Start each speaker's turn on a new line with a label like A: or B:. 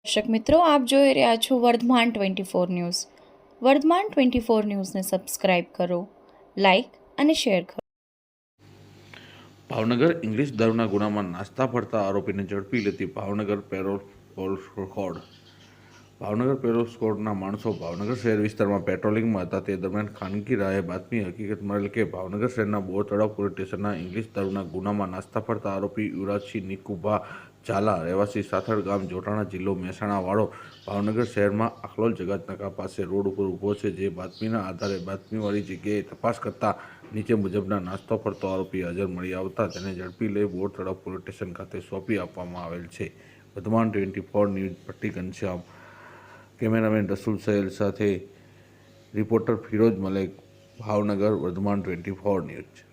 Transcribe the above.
A: દર્શક મિત્રો, આપ જોઈ રહ્યા છો વર્ધમાન 24 ન્યૂઝ. વર્ધમાન 24 ન્યૂઝને સબસ્ક્રાઇબ કરો, લાઇક અને શેર કરો.
B: ભાવનગર ઇંગ્લિશ દારૂના ગુનામાં નાસ્તા ફરતા આરોપીને ઝડપી લેતી Bhavnagar parole squad. Bhavnagar parole સ્કોડના માણસો ભાવનગર શહેર વિસ્તારમાં પેટ્રોલિંગમાં હતા. તે દરમિયાન ખાનગી રાહે બાતમી હકીકત મળેલ કે ભાવનગર શહેરના બોર તળાવ પોલીસ સ્ટેશનના ઇંગ્લિશ દારૂના ગુનામાં નાસ્તા ફરતા આરોપી યુવરાજસિંહ નિકુભા ઝાલા રહેવાસી સાથળ ગામ જોટાણા જિલ્લો મહેસાણા વાળો ભાવનગર શહેરમાં આખલોલ જગાતનાકા પાસે રોડ ઉપર ઊભો છે. જે બાતમીના આધારે બાતમીવાળી જગ્યાએ તપાસ કરતા નીચે મુજબના નાસ્તો ફરતો આરોપી હાજર મળી આવતા તેને ઝડપી લઈ બોર તળાવ પોલીસ સ્ટેશન ખાતે સોંપી આપવામાં આવેલ છે. વર્ધમાન 24 ન્યૂઝ પટ્ટી ઘનશ્યામ, કેમેરામેન રસુલ સહેલ સાથે રિપોર્ટર ફિરોજ મલેક, ભાવનગર. વર્ધમાન 24 ન્યૂઝ.